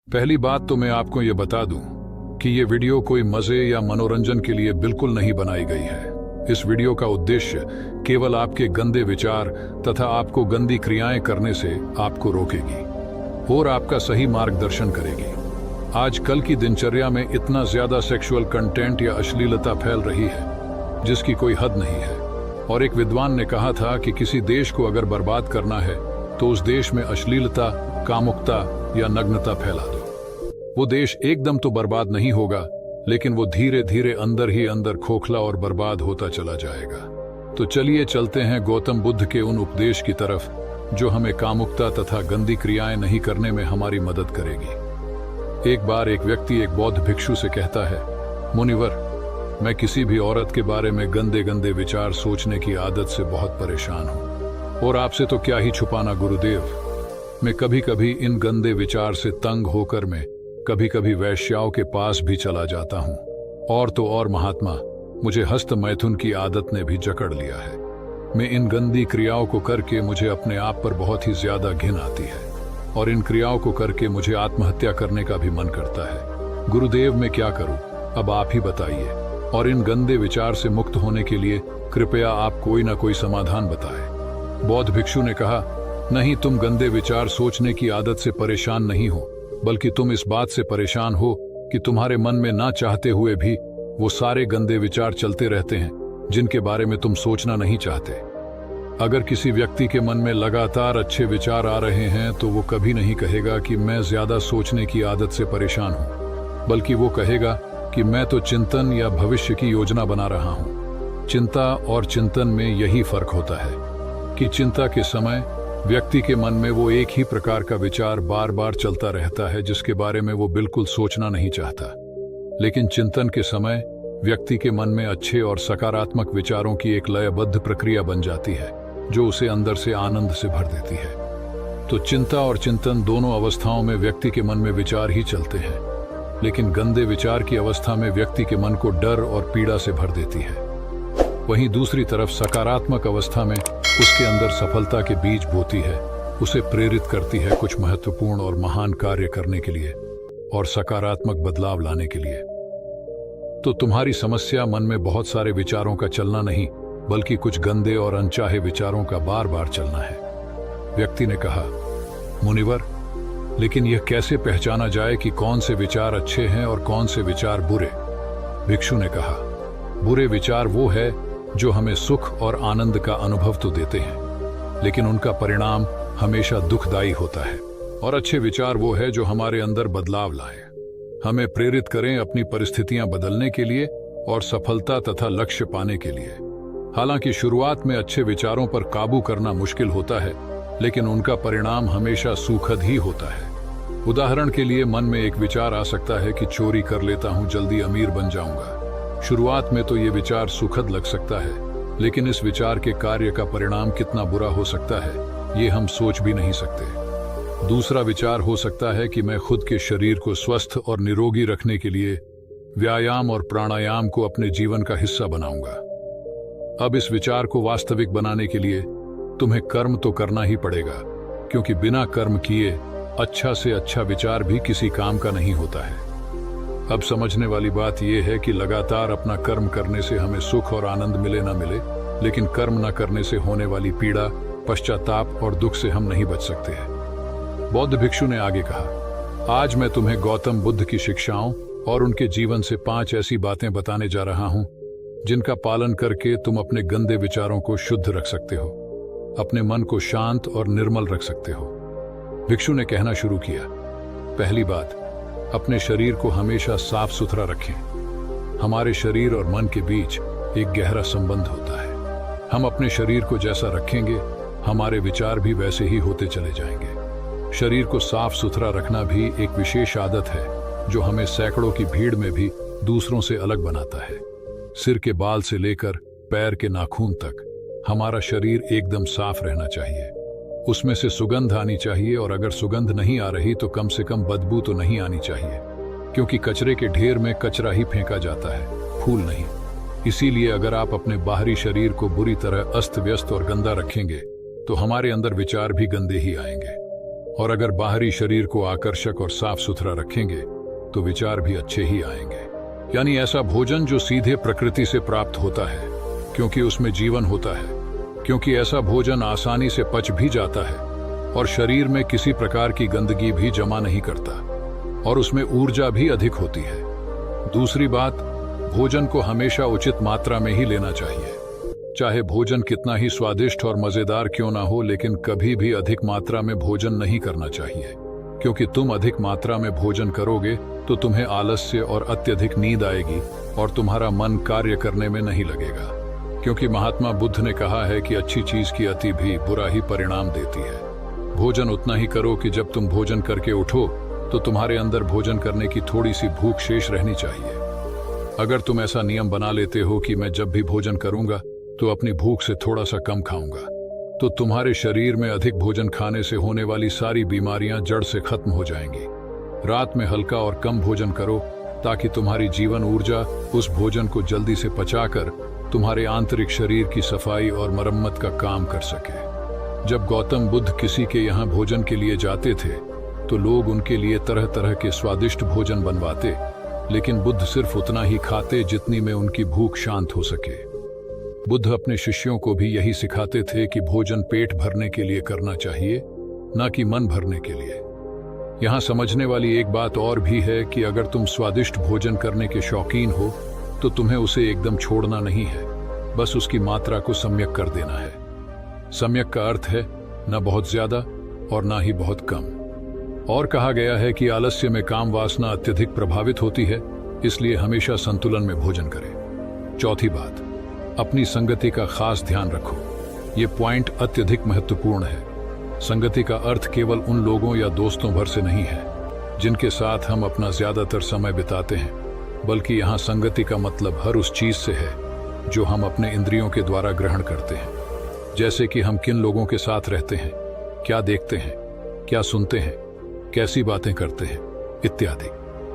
पहली बात तो मैं आपको ये बता दूं कि ये वीडियो कोई मजे या मनोरंजन के लिए बिल्कुल नहीं बनाई गई है। इस वीडियो का उद्देश्य केवल आपके गंदे विचार तथा आपको गंदी क्रियाएं करने से आपको रोकेगी और आपका सही मार्गदर्शन करेगी। आजकल की दिनचर्या में इतना ज्यादा सेक्सुअल कंटेंट या अश्लीलता फैल रही है जिसकी कोई हद नहीं है। और एक विद्वान ने कहा था कि किसी देश को अगर बर्बाद करना है तो उस देश में अश्लीलता, कामुकता या नग्नता फैला दो। वो देश एकदम तो बर्बाद नहीं होगा, लेकिन वो धीरे धीरे अंदर ही अंदर खोखला और बर्बाद होता चला जाएगा। तो चलिए चलते हैं गौतम बुद्ध के उन उपदेश की तरफ जो हमें कामुकता तथा गंदी क्रियाएं नहीं करने में हमारी मदद करेगी। एक बार एक व्यक्ति एक बौद्ध भिक्षु से कहता है, मुनिवर, मैं किसी भी औरत के बारे में गंदे गंदे विचार सोचने की आदत से बहुत परेशान हूं। और आपसे तो क्या ही छुपाना गुरुदेव, मैं कभी कभी इन गंदे विचार से तंग होकर मैं कभी कभी वैश्याओं के पास भी चला जाता हूं। और तो और महात्मा, मुझे हस्त मैथुन की आदत ने भी जकड़ लिया है। मैं इन गंदी क्रियाओं को करके मुझे अपने आप पर बहुत ही ज्यादा घिन आती है और इन क्रियाओं को करके मुझे आत्महत्या करने का भी मन करता है। गुरुदेव, मैं क्या करूं, अब आप ही बताइए। और इन गंदे विचार से मुक्त होने के लिए कृपया आप कोई ना कोई समाधान बताएं। बौद्ध भिक्षु ने कहा, नहीं, तुम गंदे विचार सोचने की आदत से परेशान नहीं हो, बल्कि तुम इस बात से परेशान हो कि तुम्हारे मन में ना चाहते हुए भी वो सारे गंदे विचार चलते रहते हैं जिनके बारे में तुम सोचना नहीं चाहते। अगर किसी व्यक्ति के मन में लगातार अच्छे विचार आ रहे हैं तो वो कभी नहीं कहेगा कि मैं ज्यादा सोचने की आदत से परेशान हूं, बल्कि वो कहेगा कि मैं तो चिंतन या भविष्य की योजना बना रहा हूं। चिंता और चिंतन में यही फर्क होता है कि चिंता के समय व्यक्ति के मन में वो एक ही प्रकार का विचार बार बार चलता रहता है जिसके बारे में वो बिल्कुल सोचना नहीं चाहता। लेकिन चिंतन के समय व्यक्ति के मन में अच्छे और सकारात्मक विचारों की एक लयबद्ध प्रक्रिया बन जाती है जो उसे अंदर से आनंद से भर देती है। तो चिंता और चिंतन दोनों अवस्थाओं में व्यक्ति के मन में विचार ही चलते हैं, लेकिन गंदे विचार की अवस्था में व्यक्ति के मन को डर और पीड़ा से भर देती है। वहीं दूसरी तरफ सकारात्मक अवस्था में उसके अंदर सफलता के बीज बोती है, उसे प्रेरित करती है कुछ महत्वपूर्ण और महान कार्य करने के लिए और सकारात्मक बदलाव लाने के लिए। तो तुम्हारी समस्या मन में बहुत सारे विचारों का चलना नहीं, बल्कि कुछ गंदे और अनचाहे विचारों का बार बार चलना है। व्यक्ति ने कहा, मुनिवर, लेकिन यह कैसे पहचाना जाए कि कौन से विचार अच्छे हैं और कौन से विचार बुरे? भिक्षु ने कहा, बुरे विचार वो है जो हमें सुख और आनंद का अनुभव तो देते हैं, लेकिन उनका परिणाम हमेशा दुखदायी होता है। और अच्छे विचार वो है जो हमारे अंदर बदलाव लाए, हमें प्रेरित करें अपनी परिस्थितियां बदलने के लिए और सफलता तथा लक्ष्य पाने के लिए। हालांकि शुरुआत में अच्छे विचारों पर काबू करना मुश्किल होता है, लेकिन उनका परिणाम हमेशा सुखद ही होता है। उदाहरण के लिए मन में एक विचार आ सकता है कि चोरी कर लेता हूं, जल्दी अमीर बन जाऊंगा। शुरुआत में तो ये विचार सुखद लग सकता है, लेकिन इस विचार के कार्य का परिणाम कितना बुरा हो सकता है ये हम सोच भी नहीं सकते। दूसरा विचार हो सकता है कि मैं खुद के शरीर को स्वस्थ और निरोगी रखने के लिए व्यायाम और प्राणायाम को अपने जीवन का हिस्सा बनाऊंगा। अब इस विचार को वास्तविक बनाने के लिए तुम्हें कर्म तो करना ही पड़ेगा, क्योंकि बिना कर्म किए अच्छा से अच्छा विचार भी किसी काम का नहीं होता है। अब समझने वाली बात यह है कि लगातार अपना कर्म करने से हमें सुख और आनंद मिले ना मिले, लेकिन कर्म न करने से होने वाली पीड़ा, पश्चाताप और दुख से हम नहीं बच सकते हैं। बौद्ध भिक्षु ने आगे कहा, आज मैं तुम्हें गौतम बुद्ध की शिक्षाओं और उनके जीवन से 5 ऐसी बातें बताने जा रहा हूं जिनका पालन करके तुम अपने गंदे विचारों को शुद्ध रख सकते हो, अपने मन को शांत और निर्मल रख सकते हो। भिक्षु ने कहना शुरू किया, पहली बात, अपने शरीर को हमेशा साफ सुथरा रखें। हमारे शरीर और मन के बीच एक गहरा संबंध होता है। हम अपने शरीर को जैसा रखेंगे, हमारे विचार भी वैसे ही होते चले जाएंगे। शरीर को साफ सुथरा रखना भी एक विशेष आदत है जो हमें सैकड़ों की भीड़ में भी दूसरों से अलग बनाता है। सिर के बाल से लेकर पैर के नाखून तक हमारा शरीर एकदम साफ रहना चाहिए। उसमें से सुगंध आनी चाहिए, और अगर सुगंध नहीं आ रही तो कम से कम बदबू तो नहीं आनी चाहिए, क्योंकि कचरे के ढेर में कचरा ही फेंका जाता है, फूल नहीं। इसीलिए अगर आप अपने बाहरी शरीर को बुरी तरह अस्त व्यस्त और गंदा रखेंगे तो हमारे अंदर विचार भी गंदे ही आएंगे। और अगर बाहरी शरीर को आकर्षक और साफ सुथरा रखेंगे तो विचार भी अच्छे ही आएंगे। यानी ऐसा भोजन जो सीधे प्रकृति से प्राप्त होता है, क्योंकि उसमें जीवन होता है, क्योंकि ऐसा भोजन आसानी से पच भी जाता है और शरीर में किसी प्रकार की गंदगी भी जमा नहीं करता और उसमें ऊर्जा भी अधिक होती है। दूसरी बात, भोजन को हमेशा उचित मात्रा में ही लेना चाहिए। चाहे भोजन कितना ही स्वादिष्ट और मजेदार क्यों ना हो, लेकिन कभी भी अधिक मात्रा में भोजन नहीं करना चाहिए, क्योंकि तुम अधिक मात्रा में भोजन करोगे तो तुम्हें आलस्य और अत्यधिक नींद आएगी और तुम्हारा मन कार्य करने में नहीं लगेगा। क्योंकि महात्मा बुद्ध ने कहा है कि अच्छी चीज की अति भी बुरा ही परिणाम देती है। भोजन उतना ही करो कि जब तुम भोजन करके उठो तो तुम्हारे अंदर भोजन करने की थोड़ी सी भूख शेष रहनी चाहिए। अगर तुम ऐसा नियम बना लेते हो कि मैं जब भी भोजन करूंगा तो अपनी भूख से थोड़ा सा कम खाऊंगा, तो तुम्हारे शरीर में अधिक भोजन खाने से होने वाली सारी बीमारियां जड़ से खत्म हो जाएंगी। रात में हल्का और कम भोजन करो ताकि तुम्हारी जीवन ऊर्जा उस भोजन को जल्दी से पचाकर तुम्हारे आंतरिक शरीर की सफाई और मरम्मत का काम कर सके। जब गौतम बुद्ध किसी के यहाँ भोजन के लिए जाते थे तो लोग उनके लिए तरह तरह के स्वादिष्ट भोजन बनवाते, लेकिन बुद्ध सिर्फ उतना ही खाते जितनी में उनकी भूख शांत हो सके। बुद्ध अपने शिष्यों को भी यही सिखाते थे कि भोजन पेट भरने के लिए करना चाहिए, न कि मन भरने के लिए। यहाँ समझने वाली एक बात और भी है कि अगर तुम स्वादिष्ट भोजन करने के शौकीन हो तो तुम्हें उसे एकदम छोड़ना नहीं है, बस उसकी मात्रा को सम्यक कर देना है। सम्यक का अर्थ है न बहुत ज्यादा और ना ही बहुत कम। और कहा गया है कि आलस्य में काम वासना अत्यधिक प्रभावित होती है, इसलिए हमेशा संतुलन में भोजन करें। चौथी बात, अपनी संगति का खास ध्यान रखो। ये पॉइंट अत्यधिक महत्वपूर्ण है। संगति का अर्थ केवल उन लोगों या दोस्तों भर से नहीं है जिनके साथ हम अपना ज्यादातर समय बिताते हैं, बल्कि यहाँ संगति का मतलब हर उस चीज से है जो हम अपने इंद्रियों के द्वारा ग्रहण करते हैं। जैसे कि हम किन लोगों के साथ रहते हैं, क्या देखते हैं, क्या सुनते हैं, कैसी बातें करते हैं, इत्यादि।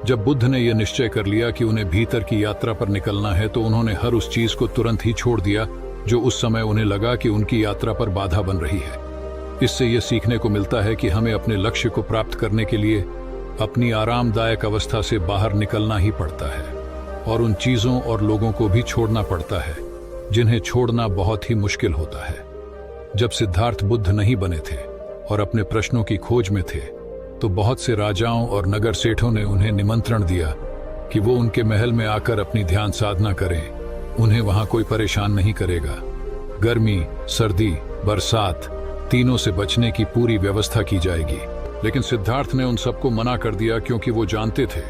जब बुद्ध ने यह निश्चय कर लिया कि उन्हें भीतर की यात्रा पर निकलना है तो उन्होंने हर उस चीज को तुरंत ही छोड़ दिया जो उस समय उन्हें लगा कि उनकी यात्रा पर बाधा बन रही है। इससे यह सीखने को मिलता है कि हमें अपने लक्ष्य को प्राप्त करने के लिए अपनी आरामदायक अवस्था से बाहर निकलना ही पड़ता है और उन चीजों और लोगों को भी छोड़ना पड़ता है जिन्हें छोड़ना बहुत ही मुश्किल होता है। जब सिद्धार्थ बुद्ध नहीं बने थे और अपने प्रश्नों की खोज में थे तो बहुत से राजाओं और नगर सेठों ने उन्हें निमंत्रण दिया कि वो उनके महल में आकर अपनी ध्यान साधना करें। उन्हें वहां कोई परेशान नहीं करेगा। गर्मी, सर्दी, बरसात तीनों से बचने की पूरी व्यवस्था की जाएगी। लेकिन सिद्धार्थ ने उन सबको मना कर दिया क्योंकि वो जानते थे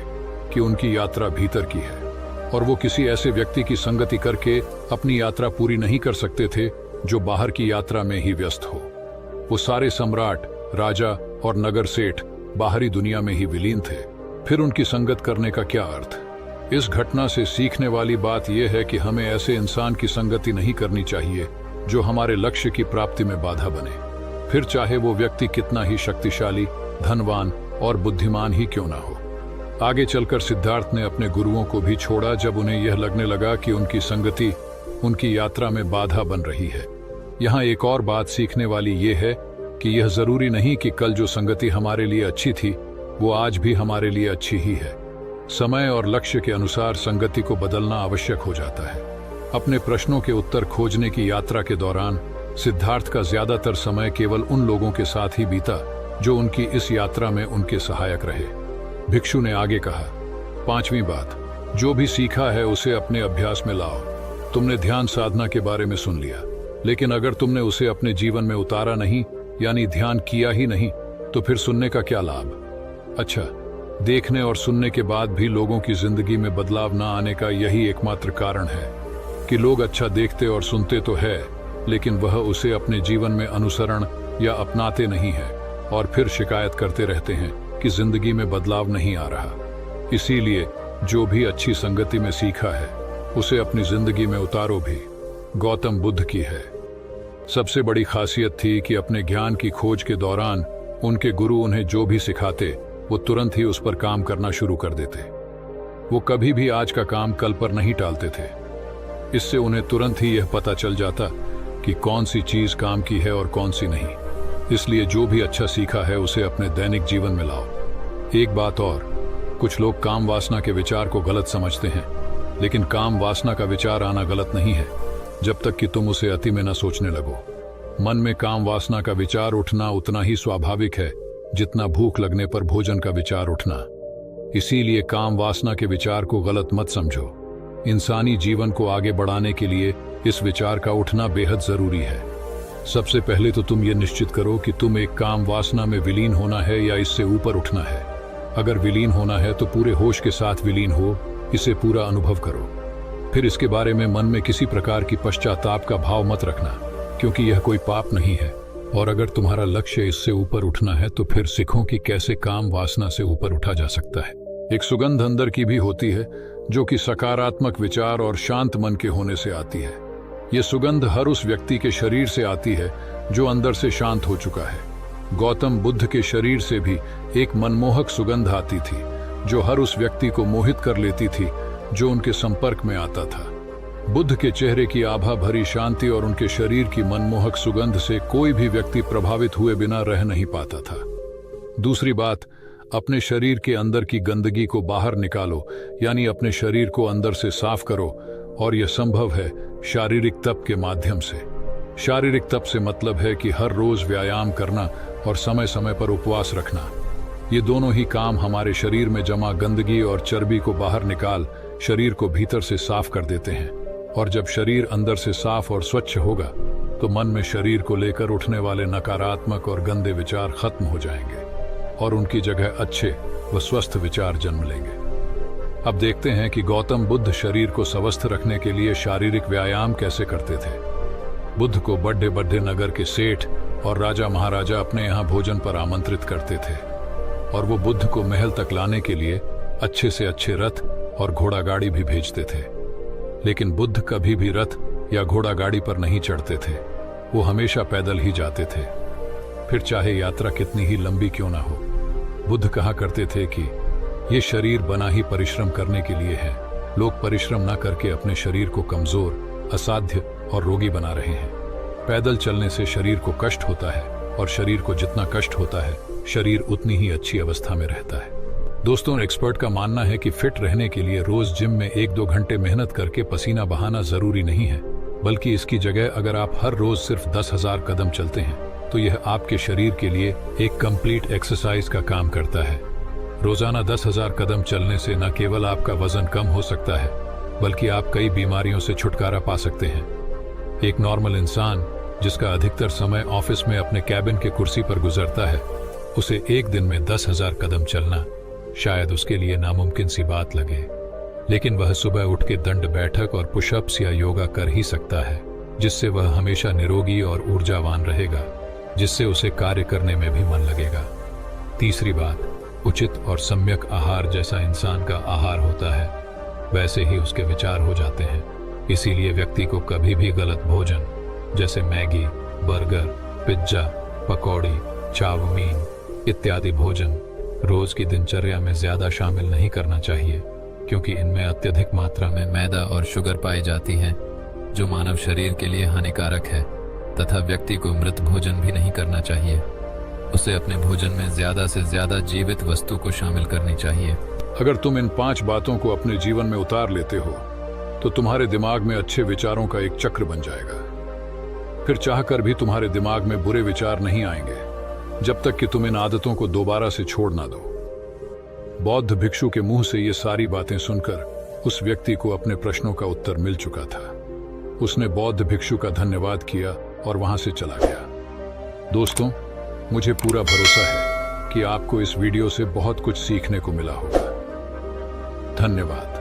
कि उनकी यात्रा भीतर की है और वो किसी ऐसे व्यक्ति की संगति करके अपनी यात्रा पूरी नहीं कर सकते थे जो बाहर की यात्रा में ही व्यस्त हो। वो सारे सम्राट, राजा और नगर सेठ बाहरी दुनिया में ही विलीन थे। फिर उनकी संगत करने का क्या अर्थ? इस घटना से सीखने वाली बात यह है कि हमें ऐसे इंसान की संगति नहीं करनी चाहिए जो हमारे लक्ष्य की प्राप्ति में बाधा बने, फिर चाहे वो व्यक्ति कितना ही शक्तिशाली, धनवान और बुद्धिमान ही क्यों ना हो। आगे चलकर सिद्धार्थ ने अपने गुरुओं को भी छोड़ा जब उन्हें यह लगने लगा कि उनकी संगति उनकी यात्रा में बाधा बन रही है। यहाँ एक और बात सीखने वाली ये है कि यह जरूरी नहीं कि कल जो संगति हमारे लिए अच्छी थी वो आज भी हमारे लिए अच्छी ही है। समय और लक्ष्य के अनुसार संगति को बदलना आवश्यक हो जाता है। अपने प्रश्नों के उत्तर खोजने की यात्रा के दौरान सिद्धार्थ का ज्यादातर समय केवल उन लोगों के साथ ही बीता जो उनकी इस यात्रा में उनके सहायक रहे। भिक्षु ने आगे कहा, पांचवी बात, जो भी सीखा है उसे अपने अभ्यास में लाओ। तुमने ध्यान साधना के बारे में सुन लिया, लेकिन अगर तुमने उसे अपने जीवन में उतारा नहीं, यानी ध्यान किया ही नहीं, तो फिर सुनने का क्या लाभ? अच्छा, देखने और सुनने के बाद भी लोगों की जिंदगी में बदलाव न आने का यही एकमात्र कारण है कि लोग अच्छा देखते और सुनते तो है, लेकिन वह उसे अपने जीवन में अनुसरण या अपनाते नहीं है और फिर शिकायत करते रहते हैं कि जिंदगी में बदलाव नहीं आ रहा। इसीलिए जो भी अच्छी संगति में सीखा है उसे अपनी जिंदगी में उतारो भी। गौतम बुद्ध की है सबसे बड़ी खासियत थी कि अपने ज्ञान की खोज के दौरान उनके गुरु उन्हें जो भी सिखाते वो तुरंत ही उस पर काम करना शुरू कर देते। वो कभी भी आज का काम कल पर नहीं टालते थे। इससे उन्हें तुरंत ही यह पता चल जाता कि कौन सी चीज काम की है और कौन सी नहीं। इसलिए जो भी अच्छा सीखा है उसे अपने दैनिक जीवन में लाओ। एक बात और, कुछ लोग काम वासना के विचार को गलत समझते हैं, लेकिन काम वासना का विचार आना गलत नहीं है जब तक कि तुम उसे अति में न सोचने लगो। मन में काम वासना का विचार उठना उतना ही स्वाभाविक है जितना भूख लगने पर भोजन का विचार उठना। इसीलिए काम वासना के विचार को गलत मत समझो। इंसानी जीवन को आगे बढ़ाने के लिए इस विचार का उठना बेहद जरूरी है। सबसे पहले तो तुम ये निश्चित करो कि तुम एक काम वासना में विलीन होना है या इससे ऊपर उठना है। अगर विलीन होना है तो पूरे होश के साथ विलीन हो, इसे पूरा अनुभव करो। फिर इसके बारे में मन में किसी प्रकार की पश्चाताप का भाव मत रखना, क्योंकि यह कोई पाप नहीं है। और अगर तुम्हारा लक्ष्य इससे ऊपर उठना है तो फिर सीखो कि कैसे काम वासना से ऊपर उठा जा सकता है। एक सुगंध अंदर की भी होती है जो कि सकारात्मक विचार और शांत मन के होने से आती है। ये सुगंध हर उस व्यक्ति के शरीर से आती है जो अंदर से शांत हो चुका है। गौतम बुद्ध के शरीर से भी एक मनमोहक सुगंध आती थी जो हर उस व्यक्ति को मोहित कर लेती थी जो उनके संपर्क में आता था। बुद्ध के चेहरे की आभा भरी शांति और उनके शरीर की मनमोहक सुगंध से कोई भी व्यक्ति प्रभावित हुए बिना रह नहीं पाता था। दूसरी बात, अपने शरीर के अंदर की गंदगी को बाहर निकालो, यानी अपने शरीर को अंदर से साफ करो, और यह संभव है शारीरिक तप के माध्यम से। शारीरिक तप से मतलब है कि हर रोज व्यायाम करना और समय समय पर उपवास रखना। ये दोनों ही काम हमारे शरीर में जमा गंदगी और चर्बी को बाहर निकाल शरीर को भीतर से साफ कर देते हैं। और जब शरीर अंदर से साफ और स्वच्छ होगा तो मन में शरीर को लेकर उठने वाले नकारात्मक और गंदे विचार खत्म हो जाएंगे और उनकी जगह अच्छे व स्वस्थ विचार जन्म लेंगे। अब देखते हैं कि गौतम बुद्ध शरीर को स्वस्थ रखने के लिए शारीरिक व्यायाम कैसे करते थे। बुद्ध को बड़े बड़े नगर के सेठ और राजा महाराजा अपने यहाँ भोजन पर आमंत्रित करते थे और वो बुद्ध को महल तक लाने के लिए अच्छे से अच्छे रथ और घोड़ा गाड़ी भी भेजते थे। लेकिन बुद्ध कभी भी रथ या घोड़ा गाड़ी पर नहीं चढ़ते थे, वो हमेशा पैदल ही जाते थे, फिर चाहे यात्रा कितनी ही लंबी क्यों ना हो। बुद्ध कहा करते थे कि ये शरीर बना ही परिश्रम करने के लिए है। लोग परिश्रम ना करके अपने शरीर को कमजोर, असाध्य और रोगी बना रहे हैं। पैदल चलने से शरीर को कष्ट होता है और शरीर को जितना कष्ट होता है शरीर उतनी ही अच्छी अवस्था में रहता है। दोस्तों, एक्सपर्ट का मानना है कि फिट रहने के लिए रोज जिम में 1-2 घंटे मेहनत करके पसीना बहाना जरूरी नहीं है, बल्कि इसकी जगह अगर आप हर रोज सिर्फ 10,000 कदम चलते हैं तो यह आपके शरीर के लिए एक कंप्लीट एक्सरसाइज का काम करता है। रोजाना 10,000 कदम चलने से न केवल आपका वजन कम हो सकता है, बल्कि आप कई बीमारियों से छुटकारा पा सकते हैं। एक नॉर्मल इंसान जिसका अधिकतर समय ऑफिस में अपने कैबिन के कुर्सी पर गुजरता है, उसे एक दिन में 10,000 कदम चलना शायद उसके लिए नामुमकिन सी बात लगे, लेकिन वह सुबह उठ के दंड बैठक और पुशअप्स या योगा कर ही सकता है, जिससे वह हमेशा निरोगी और ऊर्जावान रहेगा, जिससे उसे कार्य करने में भी मन लगेगा। तीसरी बात, उचित और सम्यक आहार जैसा इंसान का आहार होता है वैसे ही उसके विचार हो जाते हैं। इसीलिए व्यक्ति को कभी भी गलत भोजन जैसे मैगी, बर्गर, पिज्जा, पकौड़ी, चाउमीन इत्यादि भोजन रोज की दिनचर्या में ज्यादा शामिल नहीं करना चाहिए, क्योंकि इनमें अत्यधिक मात्रा में मैदा और शुगर पाई जाती है जो मानव शरीर के लिए हानिकारक है, तथा व्यक्ति को मृत भोजन भी नहीं करना चाहिए। उसे अपने भोजन में ज्यादा से ज्यादा जीवित वस्तु को शामिल करनी चाहिए। अगर तुम इन 5 बातों को अपने जीवन में उतार लेते हो तो तुम्हारे दिमाग में अच्छे विचारों का एक चक्र बन जाएगा। फिर चाहकर भी तुम्हारे दिमाग में बुरे विचार नहीं आएंगे जब तक कि तुम इन आदतों को दोबारा से छोड़ ना दो। बौद्ध भिक्षु के मुंह से ये सारी बातें सुनकर उस व्यक्ति को अपने प्रश्नों का उत्तर मिल चुका था। उसने बौद्ध भिक्षु का धन्यवाद किया और वहां से चला गया। दोस्तों, मुझे पूरा भरोसा है कि आपको इस वीडियो से बहुत कुछ सीखने को मिला होगा। धन्यवाद।